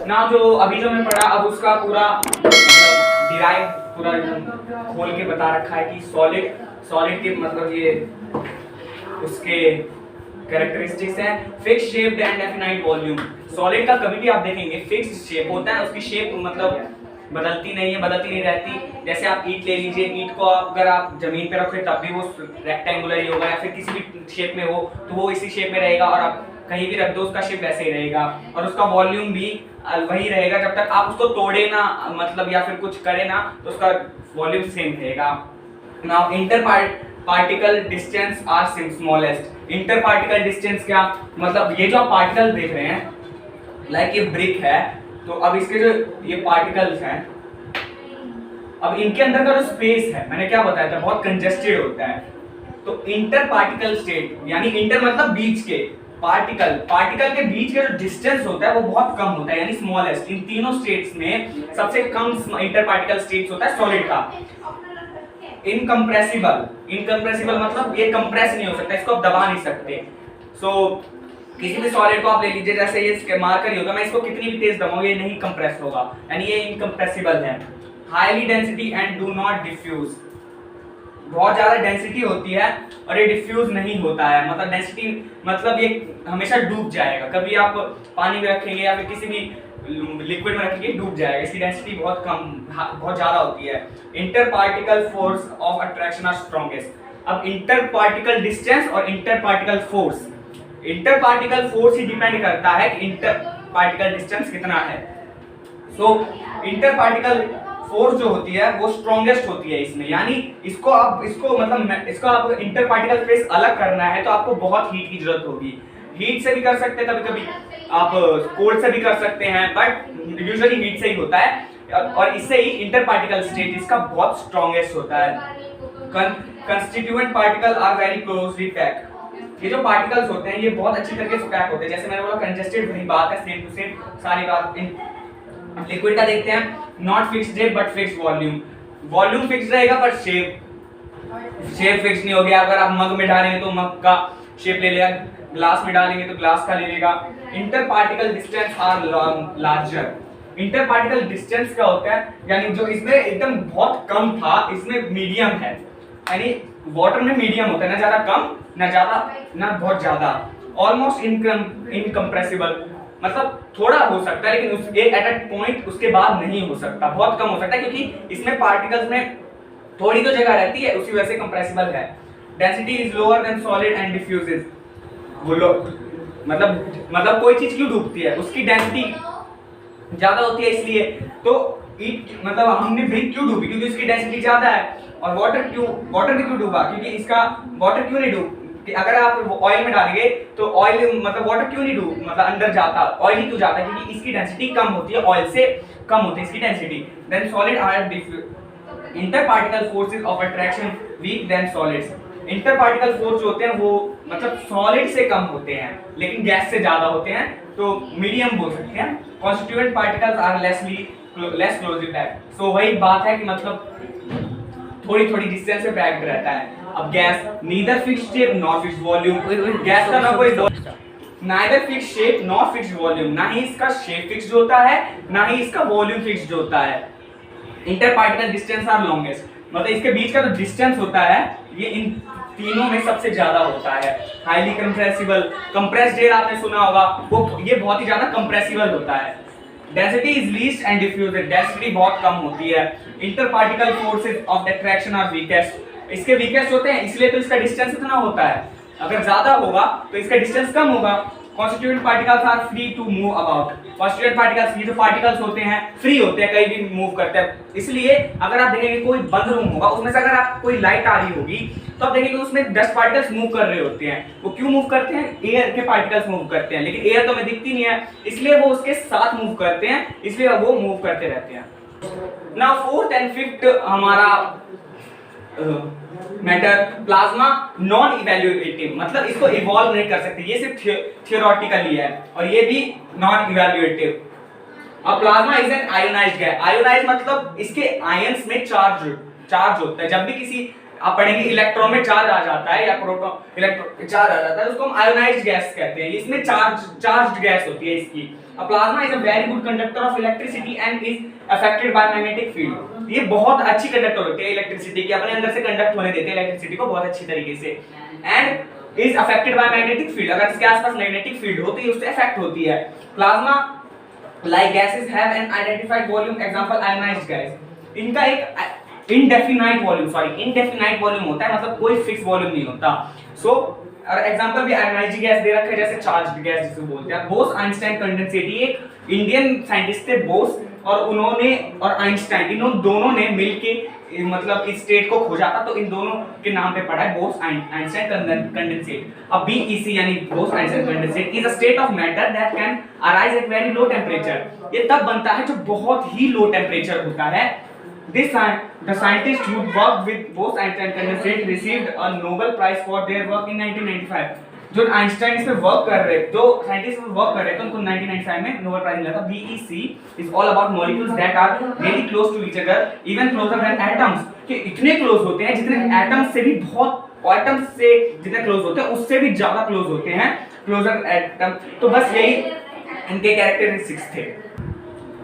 ना जो अभी जो मैं पढ़ा अब उसका पूरा डिराइव पूरा एकदम खोल के बता रखा है कि सॉलिड सॉलिड के मतलब ये उसके कैरेक्टरिस्टिक्स हैं। Fix shape and definite volume. Solid का कभी भी आप देखेंगे फिक्स शेप होता है, उसकी शेप मतलब बदलती नहीं है, बदलती नहीं रहती। जैसे आप ईंट ले लीजिए, ईंट को अगर आप जमीन पे रखोगे तब भी वो रेक्टेंगुलर ही होगा, या फिर किसी भी शेप में हो तो वो इसी शेप में रहेगा, और आप कहीं भी रख दो उसका शेप वैसे ही रहेगा, और उसका वॉल्यूम भी वही रहेगा जब तक आप उसको तोड़े ना, मतलब या फिर कुछ करे ना, तो उसका वॉल्यूम सेम रहेगा। Now inter particle distance are smallest. Inter particle distance क्या मतलब, ये जो आप पार्टिकल देख रहे हैं, लाइक ये ब्रिक है, तो अब इसके जो ये पार्टिकल्स हैं, अब इनके अंदर का जो स्पेस है, मैंने क्या बताया था, बहुत कंजेस्टेड होता है। तो इंटर पार्टिकल स्टेट यानी इंटर मतलब बीच के, पार्टिकल के बीच का जो डिस्टेंस होता है वो बहुत कम होता है, यानी स्मॉलेस्ट। इन तीनों स्टेट्स में सबसे कम इंटर पार्टिकल स्टेट्स होता है सॉलिड का। इनकम्प्रेसिबल मतलब ये कंप्रेस नहीं हो सकता, इसको आप दबा नहीं सकते। किसी भी सॉलिड को आप ले लीजिए, जैसे ये मार्कर ही होगा, मैं इसको कितनी भी तेज दबाऊं ये नहीं कंप्रेस होगा, यानी ये इनकम्प्रेसिबल है। Highly density and do not diffuse. बहुत ज्यादा डेंसिटी होती है और ये डिफ्यूज नहीं होता है, मतलब डेंसिटी मतलब ये हमेशा डूब जाएगा, कभी आप पानी में रखेंगे या फिर किसी भी लिक्विड में रखेंगे डूब जाएगा, इसकी डेंसिटी बहुत कम बहुत ज्यादा होती है। Inter particle force of attraction are strongest. अब इंटर पार्टिकल डिस्टेंस और inter particle force, inter particle force ही डिपेंड करता है कि इंटर पार्टिकल डिस्टेंस कितना है। इंटर पार्टिकल फोर्स जो होती है वो स्ट्रॉन्गेस्ट होती है इसमें, यानी इसको आप इंटर पार्टिकल फेस अलग करना है तो आपको बहुत हीट की जरूरत होगी। हीट से भी कर सकते हैं, कभी कभी आप कोल्ड से भी कर सकते हैं, बट यूजुअली हीट से ही होता है, और इससे ही इंटर पार्टिकल स्टेट इसका बहुत स्ट्रॉन्गेस्ट होता है। Constituent particle are very closely packed. ये जो पार्टिकल्स होते हैं ये बहुत अच्छी तरीके से पैक होते हैं, जैसे मैंने बोला कंजेस्टेड, वही बात है, सेम टू सेम सारी बात। लिक्विड का देखते हैं, not fixed shape but fixed volume. Volume fixed रहेगा पर शेप फिक्स नहीं हो गया। अगर आप मग में डालेंगे तो मग का शेप ले लेगा, ग्लास में डालेंगे तो ग्लास का ले लेगा। Inter particle distance are larger. Inter particle distance क्या होता है, यानी जो इसमें एकदम बहुत कम था इसमें मीडियम है, यानी वाटर में मीडियम होता है, ना ज्यादा कम ना ज्यादा ना बहुत ज्यादा। ऑलमोस्ट इनकम्प्रेसिबल मतलब थोड़ा हो सकता है लेकिन एट अ पॉइंट उसके बाद नहीं हो सकता, बहुत कम हो सकता है, क्योंकि इसमें पार्टिकल्स में थोड़ी तो जगह रहती है, उसी वजह से कंप्रेसिबल है। Density is lower than solid and diffuses. बोलो मतलब कोई चीज क्यों डूबती है, उसकी डेंसिटी ज्यादा होती है इसलिए। तो मतलब हमने ब्रिक क्यों डूबी, क्योंकि उसकी डेंसिटी ज्यादा है। और वाटर भी क्यों डूबा, क्योंकि इसका वाटर क्यों नहीं डूब, अगर आप ऑयल में डालेंगे तो ऑयल मतलब वाटर क्यों नहीं डूब मतलब अंदर जाता, ऑयल ही क्यों जाता है, क्योंकि इसकी डेंसिटी कम होती है, ऑयल से कम होती है इसकी density. Than solid are inter particle forces of attraction weak than solids. Inter particle force जो होते हैं वो मतलब सॉलिड से कम होते हैं लेकिन गैस से ज्यादा होते हैं, तो मीडियम बोल सकते हैं। Constituent particles are less closely packed. So वही बात है कि मतलब थोड़ी थोड़ी डिस्टेंस पे पैक्ड रहता है। अब gas neither fixed shape nor fixed volume. Gas का ना कोई neither fixed shape nor fixed volume, ना ही इसका शेप फिक्स्ड होता है ना ही इसका वॉल्यूम फिक्स्ड होता है। Inter particle distance are longest, मतलब इसके बीच का जो डिस्टेंस होता है ये इन तीनों में सबसे ज्यादा होता है। हाईली कंप्रेसिबल, कंप्रेस्ड एयर आपने सुना होगा, वो ये बहुत ही ज्यादा कंप्रेसिबल होता है। Density is least and diffused, density बहुत कम होती है। Inter particle forces of attraction are weakest, इसके वीकेस्ट होते हैं इसलिए तो इसका डिस्टेंस इतना होता है, अगर ज्यादा होगा तो इसका डिस्टेंस कम होगा। Constituent particles are free to move about. Constituent particles, ये जो पार्टिकल्स होते हैं फ्री होते हैं, कहीं भी मूव करते हैं, इसलिए अगर आप देखेंगे कोई बंद रूम होगा उसमें से अगर आप कोई लाइट आ रही होगी तो आप देखेंगे उसमें 10 पार्टिकल्स मूव कर रहे होते हैं। वो क्यों मूव करते हैं, एयर के पार्टिकल्स मूव करते हैं, लेकिन एयर तो हमें दिखती नहीं है इसलिए वो उसके साथ मूव करते हैं, इसलिए वो मूव करते रहते हैं। नाउ फोर्थ एंड फिफ्थ हमारा मैटर प्लाज्मा नॉन इवैल्यूएटिव, मतलब इसको इवॉल्व नहीं कर सकते, ये सिर्फ थियोरेटिकली है, और ये भी नॉन इवैल्यूएटिव। अब plasma is an ionised gas. Ionised मतलब इसके आयंस में चार्ज होता है। जब भी किसी आप पढ़ेंगे इलेक्ट्रॉन में चार्ज आ जाता है या प्रोटॉन इलेक्ट्रॉन चार्ज आ जाता है, उसको हम आयोनाइज्ड गैस कहते हैं। इसमें चार्ज्ड गैस होती है इसकी। A plasma is a very good conductor of electricity and is affected by magnetic field। ये बहुत अच्छी कंडक्टर होती है इलेक्ट्रिसिटी की, अपने अंदर से कंडक्ट होने देते हैं इलेक्ट्रिसिटी को बहुत अच्छी तरीके से। And is affected by magnetic field, अगर इसके आसपास मैग्नेटिक फील्ड हो तो ये उससे अफेक्ट होती है। Plasma like gases have an identified volume, example ionised gas. इनका एक इनडेफिनाइट वॉल्यूम होता है, मतलब कोई फिक्स वॉल्यूम नहीं होता। सो और एग्जांपल भी आयोनाइज्ड गैस दे रखा है, जैसे चार्ज्ड गैस जिसे बोलते हैं। बोस आइंस्टाइन कंडेंसेट, ये एक इंडियन साइंटिस्ट थे बोस, और उन्होंने और आइंस्टाइन इन दोनों ने मिलके मतलब इस स्टेट को खोजा था, तो इन दोनों के नाम पे पड़ा है बोस आइंस्टाइन कंडेंसेट। अब बीईसी यानी Bose Einstein condensate is a state of matter that can arise at very low temperature. ये तब बनता है जो बहुत ही लो टेंपरेचर होता है। The scientists who worked with Bose-Einstein condensate received a Nobel Prize for their work in 1995। जो आइंस्टाइन इस पे वर्क कर रहे, जो साइंटिस्ट पे वर्क कर रहे थे, उनको 1995 में नोबेल प्राइज मिला था। BEC is all about molecules that are very close to each other, even closer than atoms। कि इतने क्लोज होते हैं जितने एटम्स से भी बहुत, एटम्स से जितने क्लोज होते हैं उससे भी ज्यादा क्लोज होते हैं, क्लोजर एटम। तो बस यही इनके कैरेक्टरिस्टिक्स थे।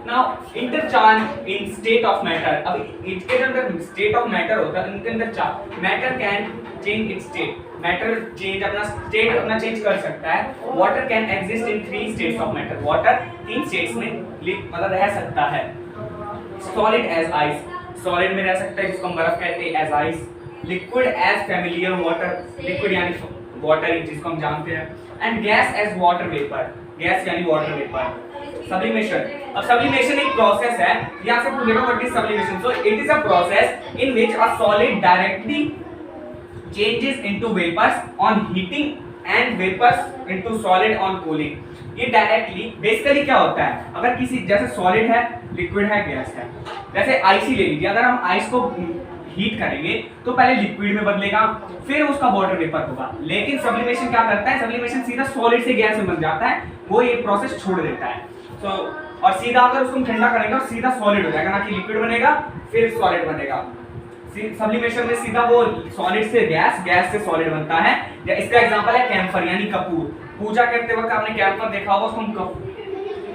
Now interchange in state of matter, अब इसके अंदर state of matter होता है, इनके अंदर matter can change its state, matter change अपना state अपना change कर सकता है। water can exist in 3 states of matter, water 3 states में मतलब रह सकता है। solid as ice, solid में रह सकता है जिसको हम बर्फ कहते हैं as ice। liquid as familiar water, liquid यानी water जिसको हम जानते हैं। and gas as water vapor, gas यानी water vapor। sublimation, अब sublimation एक प्रोसेस है, यहाँ से पूछेगा what is sublimation। so it is a process in which a solid directly changes into vapors on heating and vapors into solid on cooling। ये directly basically क्या होता है, अगर किसी जैसे सॉलिड है, लिक्विड है, गैस है, जैसे आइस ही ले लीजिए, अगर हम आइस को हीट करेंगे तो पहले लिक्विड में बदलेगा, फिर उसका वाटर वेपर होगा। लेकिन सब्लिमेशन क्या करता है, सब्लिमेशन सीधा सॉलिड से गैस में बन जाता है, वो ये प्रोसेस छोड़ देता है। तो और सीधा अगर उसको ठंडा करेंगे तो सीधा सॉलिड हो जाएगा, ना कि लिक्विड बनेगा फिर सॉलिड बनेगा। सब्लिमेशन में सीधा वो सॉलिड से गैस, गैस से सॉलिड बनता है। इसका एग्जांपल है कैम्फर यानी कपूर। पूजा करते वक्त आपने कैम्फर देखा होगा, उसको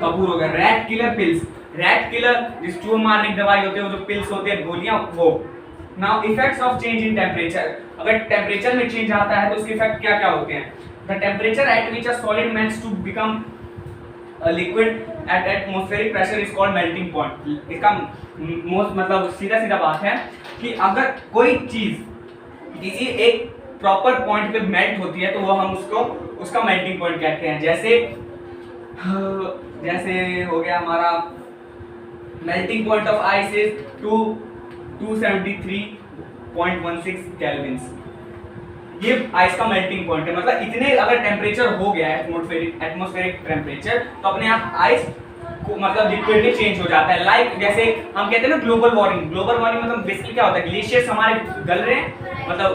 कपूर हो गया। Rat killer pills, rat killer जिस चूहे मारने की दवाई होती है, वो जो पिल्स होते हैं गोलियां, वो। Now effects of change in temperature, अगर टेम्परेचर में चेंज आता है तो उसके इफेक्ट क्या क्या होते हैं। The temperature at which a solid melts to become a liquid at atmospheric pressure is called melting point। इसका मोस्ट मतलब सीधा सीधा बात है कि अगर कोई चीज किसी एक प्रॉपर पॉइंट पे मेल्ट होती है तो वो हम उसको उसका मेल्टिंग पॉइंट कहते हैं। जैसे हो गया हमारा melting point of ice is 273.16 kelvin. ये आइस का मेल्टिंग पॉइंट है, मतलब इतने अगर टेम्परेचर हो गया है एटमॉस्फेरिक टेम्परेचर तो अपने आप आइस को मतलब लिक्विड में चेंज हो जाता है। लाइक जैसे हम कहते हैं ना ग्लोबल वार्मिंग, ग्लोबल वार्मिंग मतलब बेसिकली क्या होता है, ग्लेशियर्स हमारे गल रहे हैं, मतलब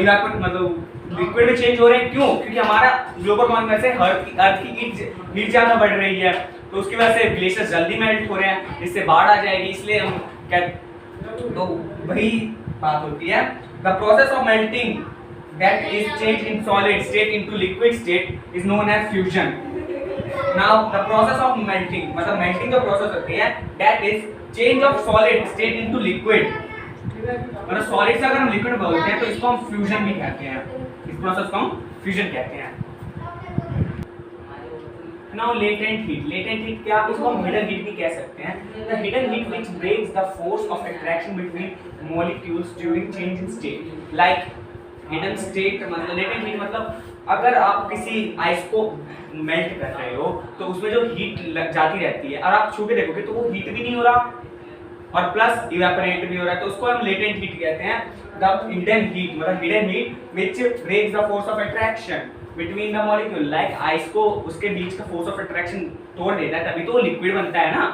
इवापोरेट मतलब लिक्विड में चेंज हो रहे हैं। क्यों? क्योंकि हमारा ग्लोबल वार्मिंग से अर्थ की हीट ज्यादा बढ़ रही है, तो उसकी वजह से ग्लेशियर्स जल्दी मेल्ट हो रहे हैं, इससे बाढ़ आ जाएगी। इसलिए हम तो वही बात होती है। The process of melting that is change in solid state into liquid state is known as fusion। now the process of melting मतलब melting जो process होती है that is change of solid state into liquid, मतलब solid से अगर हम liquid बोलते हैं तो इसको हम fusion भी कहते हैं, इस process को हम fusion कहते हैं। now latent heat क्या, इसको हम hidden heat भी कह सकते हैं। the hidden heat which breaks the force of attraction between molecules during change in state like hidden state मतलब लेटेंट हीट मतलब अगर आप किसी आइस को मेल्ट कर रहे हो तो उसमें जो हीट जाती रहती है और आप छू के देखोगे तो वो हीट भी नहीं हो रहा और प्लस इवेपोरेट भी हो रहा है, तो उसको हम लेटेंट हीट कहते हैं। द हिडन हीट मतलब hidden heat which breaks the force of attraction between the molecule, like ice को उसके बीच का फोर्स ऑफ अट्रैक्शन तोड़ देता है, तभी तो लिक्विड बनता है ना,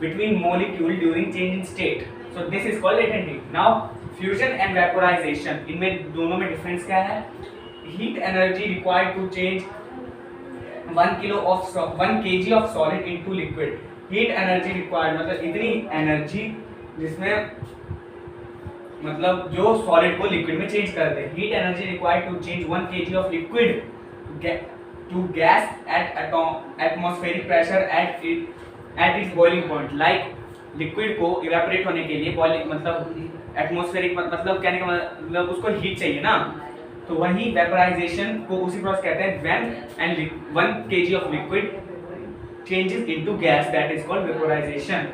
between molecule during change in state. So this is called latent heat. Now fusion and vaporisation, इनमें दोनों में डिफरेंस क्या है। Heat energy required to change 1 kg of solid into liquid. Heat energy required मतलब इतनी एनर्जी जिसमें मतलब जो सॉलिड को लिक्विड में चेंज कर दे। Heat energy required to change 1 kg of liquid to gas at atmospheric pressure at its boiling point. Like liquid को इवेपोरेट होने के लिए बॉइलिंग मतलब एटमॉस्फेरिक मतलब कहने का मतलब उसको हीट चाहिए ना, तो वही वेपराइजेशन को उसी प्रोसेस कहते हैं when and 1 kg of liquid changes into gas, that is called vaporization।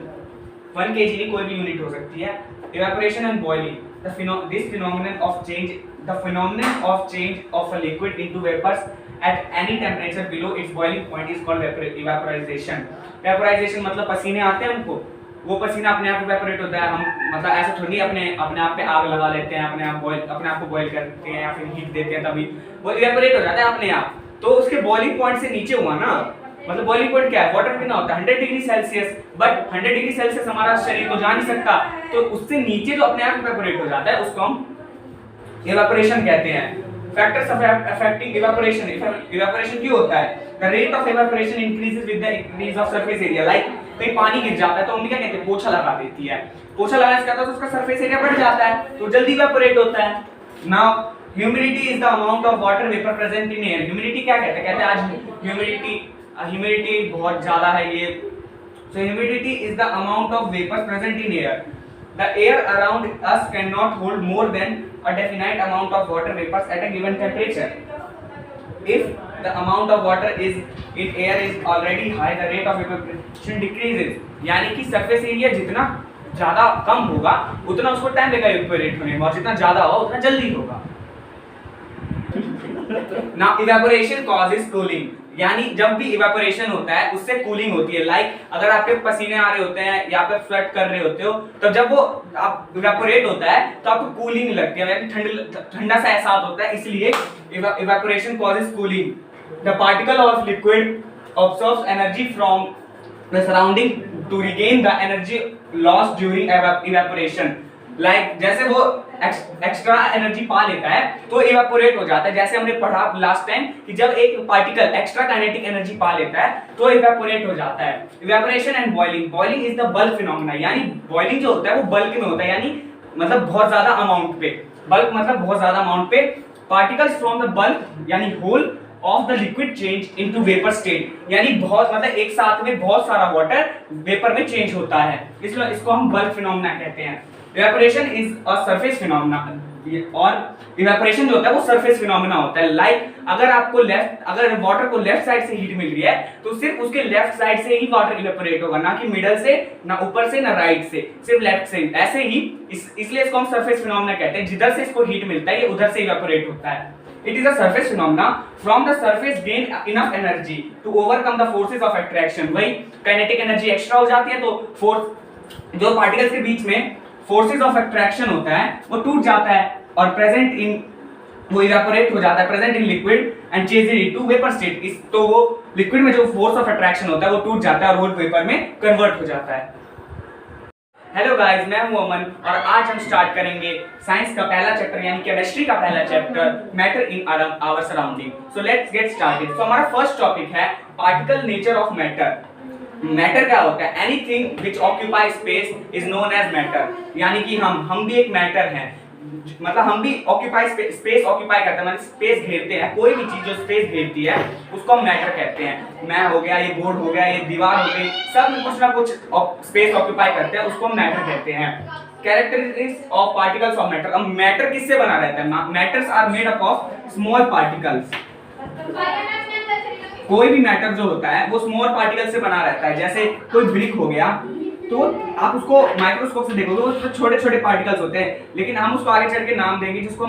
1 kg की कोई भी यूनिट हो सकती है। evaporation and boiling, this phenomenon of change of a liquid into vapors at any temperature below its boiling point is called evaporization। vaporization मतलब पसीने आते हैं हमको, वो पसीना अपने आप इवेपोरेट होता है। हम मतलब ऐसे थोड़ी अपने आप पे आग लगा लेते हैं, अपने आप को बॉईल करते हैं या फिर हीट देते हैं, तभी वो इवेपोरेट हो जाता है अपने आप। तो उसके बॉइलिंग पॉइंट से नीचे हुआ ना, मतलब बॉइलिंग पॉइंट क्या है, वाटर कितना होता है 100 degree Celsius, but 100 degree Celsius हमारा शरीर तो जा नहीं सकता, तो उससे नीचे जो अपने आप इवेपोरेट हो जाता है उसको हम इवेपोरेशन कहते हैं। फैक्टर्स अफेक्टिंग इवेपोरेशन, इवेपोरेशन क्यों होता है? The rate of evaporation increases with the increase of surface area. Like कहीं पानी गिर जाता है तो हम क्या कहते हैं, पोछा लगा देती है, पोछा लगाने से क्या होता है उसका सरफेस एरिया बढ़ जाता है तो जल्दी इवेपोरेट होता है। Now humidity is the amount of water vapour present in air. Humidity क्या कहते हैं, कहते हैं आज ह्यूमिडिटी बहुत ज्यादा है ये, so humidity is the amount of vapor present in air। the air around us cannot hold more than a definite amount of water vapors at a given temperature। if the amount of water is in air is already high, the rate of evaporation decreases। यानी कि surface area जितना ज्यादा कम होगा उतना उसको time लगेगा evaporate होने में, और जितना ज्यादा होगा उतना जल्दी होगा। Now evaporation causes cooling, यानी जब भी इवेपोरेशन होता है उससे कूलिंग होती है। लाइक अगर आपके पसीने आ रहे होते हैं या आप स्वेट कर रहे होते हो, तो जब वो आप इवेपोरेट होता है तो आपको कूलिंग लगती है, यानी ठंडा सा एहसास होता है, इसलिए evaporation causes cooling. The particle of liquid absorbs energy from the surrounding to regain the energy lost during evaporation। Like जैसे वो एक्स्ट्रा एनर्जी पा लेता है तो इवेपोरेट हो जाता है। जैसे हमने पढ़ा लास्ट टाइम कि जब एक पार्टिकल एक्स्ट्रा काइनेटिक एनर्जी पा लेता है तो इवेपोरेट हो जाता है। Evaporation and boiling, boiling is the bulk phenomena, यानी बॉइलिंग जो होता है वो बल्क में होता है, यानी मतलब बहुत ज्यादा अमाउंट पे, बल्क मतलब बहुत ज्यादा अमाउंट पे। पार्टिकल्स फ्रॉम द बल्क यानी whole of the liquid change into vapour state, यानी बहुत मतलब एक साथ में बहुत सारा वाटर वेपर में चेंज होता है, इसलिए इसको हम बल्क फिनोमेना कहते हैं। Evaporation is a surface phenomena, और इवेपोरेशन जो होता है वो सरफेस फिनोमेना होता है। लाइक अगर वाटर को लेफ्ट साइड से हीट मिल रही है तो सिर्फ उसके लेफ्ट साइड से ही वाटर इवेपोरेट होगा, ना कि मिडल से, ना ऊपर से, ना राइट से, सिर्फ लेफ्ट से। ऐसे ही इसलिए इसको हम सरफेस फिनोमेना कहते हैं। जिधर से इसको हीट मिलता है ये उधर से इवेपोरेट होता है। It is a surface phenomena, from the surface gain enough energy to overcome the forces of attraction। वही काइनेटिक एनर्जी एक्स्ट्रा हो जाती है तो फोर्स जो पार्टिकल्स के बीच में फोर्सेस ऑफ अट्रैक्शन होता है वो टूट जाता है और प्रेजेंट इन वो इवेपोरेट हो जाता है, present in liquid and change it to vapour state. इस तो वो लिक्विड में जो फोर्स ऑफ अट्रैक्शन होता है वो टूट जाता है और वो वेपर में कन्वर्ट हो जाता है। हेलो गाइस, मैं हूं अमन और आज हम स्टार्ट करेंगे साइंस का पहला चैप्टर यानी केमिस्ट्री का पहला chapter, matter in our surrounding. So let's get started. So हमारा फर्स्ट टॉपिक है particle nature of matter. Matter क्या होता है? Anything which occupy space is known as matter, यानी कि हम भी एक मैटर हैं, मतलब हम भी ऑक्यूपाई स्पेस ऑक्यूपाई करते हैं, मतलब स्पेस घेरते हैं। कोई भी चीज जो स्पेस घेरती है उसको हम मैटर कहते हैं। मैं हो गया, ये बोर्ड हो गया, ये दीवार हो गई, सब में कुछ ना कुछ स्पेस ऑक्यूपाई करते हैं, उसको हम मैटर कहते हैं। Characteristics of particles of matter. अब मैटर किससे बना रहता है? Matters are made up of small particles. कोई भी मैटर जो होता है वो स्मॉल पार्टिकल से बना रहता है। जैसे कोई ब्रिक हो गया तो आप उसको माइक्रोस्कोप से देखोगे वो छोटे छोटे पार्टिकल्स होते हैं, लेकिन हम उसको आगे चल के नाम देंगे जिसको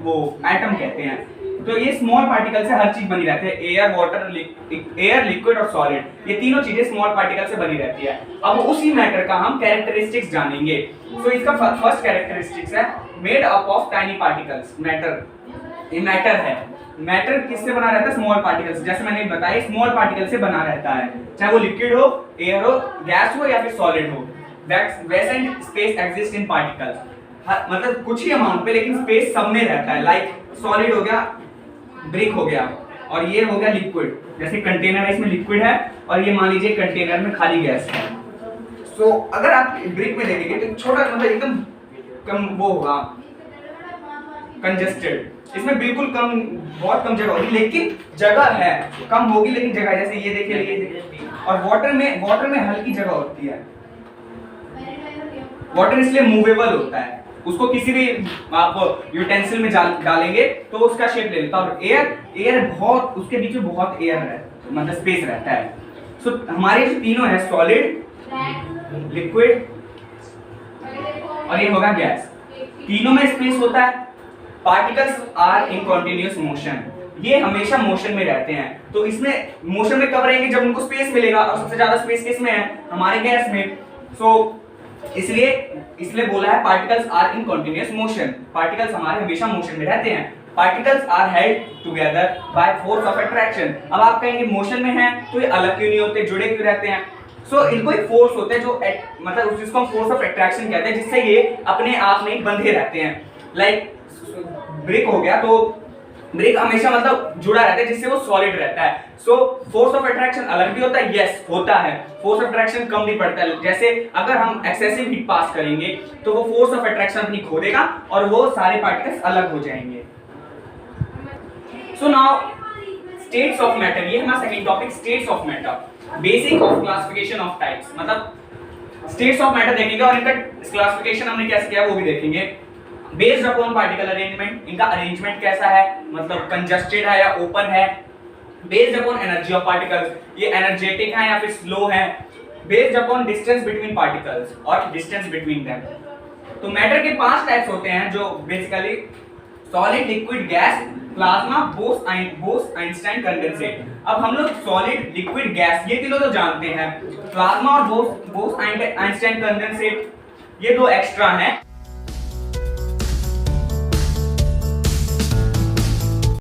वो एटम कहते हैं। तो ये स्मॉल पार्टिकल से हर चीज बनी रहती है। एयर, वाटर, एयर, लिक्विड और सॉलिड, ये तीनों चीजें स्मॉल पार्टिकल से बनी रहती है। अब उसी मैटर का हम कैरेक्टरिस्टिक्स जानेंगे। तो इसका फर्स्ट कैरेक्टरिस्टिक्स है made up of tiny particles. Matter, ये मैटर है। मैटर किससे बना रहता है? स्मॉल पार्टिकल से। जैसे मैंने बताया स्मॉल पार्टिकल से बना रहता है, चाहे वो लिक्विड हो, एयर हो, गैस हो या फिर सॉलिड हो। वैसे स्पेस एग्जिस्ट इन पार्टिकल्स, मतलब कुछ ही अमाउंट पे लेकिन स्पेस सब में रहता है। लाइक सॉलिड हो गया, ब्रिक हो गया, और ये हो गया लिक्विड। जैसे कंटेनर है, इसमें लिक्विड है और ये मान लीजिए कंटेनर में खाली गैस है। सो अगर आप ब्रिक में देखेंगे तो छोटा मतलब एकदम कम वो होगा कंजेस्टेड, इसमें बिल्कुल कम, बहुत कम जगह होगी, लेकिन जगह है, कम होगी लेकिन जगह, जैसे ये देखिए। और वाटर में हल्की जगह होती है। वाटर इसलिए मूवेबल होता है, उसको किसी भी आप यूटेंसिल में डालेंगे तो उसका शेप ले लेता है। और एयर बहुत, उसके बीच में बहुत एयर है, मतलब स्पेस रहता है। सो हमारे जो तीनों है, सॉलिड, लिक्विड और ये होगा गैस, तीनों में स्पेस होता है। Particles are in continuous motion, ये हमेशा मोशन में रहते हैं। तो इसमें मोशन में कब रहेंगे, जब उनको स्पेस मिलेगा, और सबसे ज्यादा स्पेस किस में है, हमारे गैस में। सो इसलिए बोला है particles are in continuous motion, particles हमारे हमेशा मोशन में रहते हैं। Particles are held together by force of attraction. अब आप कहेंगे मोशन में हैं तो ये अलग क्यों नहीं होते, जुड़े क्यों रहते हैं? सो इनको एक फोर्स होता है जो मतलब जिसको हम फोर्स ऑफ अट्रैक्शन कहते हैं, जिससे ये अपने आप में बंधे रहते हैं। लाइक ब्रेक हो गया तो ब्रेक हमेशा मतलब जुड़ा रहता है, जिससे वो सॉलिड रहता है। सो फोर्स ऑफ अट्रैक्शन अलग भी होता है, यस होता है, फोर्स ऑफ अट्रैक्शन कम भी पड़ता है। जैसे अगर हम एक्सेसिव हीट पास करेंगे तो वो फोर्स ऑफ अट्रैक्शन अपनी खो देगा और वो सारे पार्टिकल्स अलग हो जाएंगे। So now states of matter, ये हमारा second topic, states of matter, basic of classification of types. मतलब स्टेट्स ऑफ मैटर देखेंगे और इनका क्लासिफिकेशन हमने कैसे किया वो भी देखेंगे। बेस्ड अपॉन पार्टिकल अरेंजमेंट, इनका अरेंजमेंट कैसा है, मतलब कंजस्टेड है या ओपन है। Based upon energy of particles, ये एनर्जेटिक है या फिर स्लो है। Based upon distance between particles और डिस्टेंस बिटवीन देम। तो मैटर के 5 टाइप्स होते हैं जो basically solid, liquid, gas, plasma, Bose Einstein, condensate. अब हम लोग सॉलिड, लिक्विड, गैस ये तीनों तो जानते हैं। प्लाज्मा और बोस-आइंस्टाइन, कंडेंसेट ये दो एक्स्ट्रा हैं।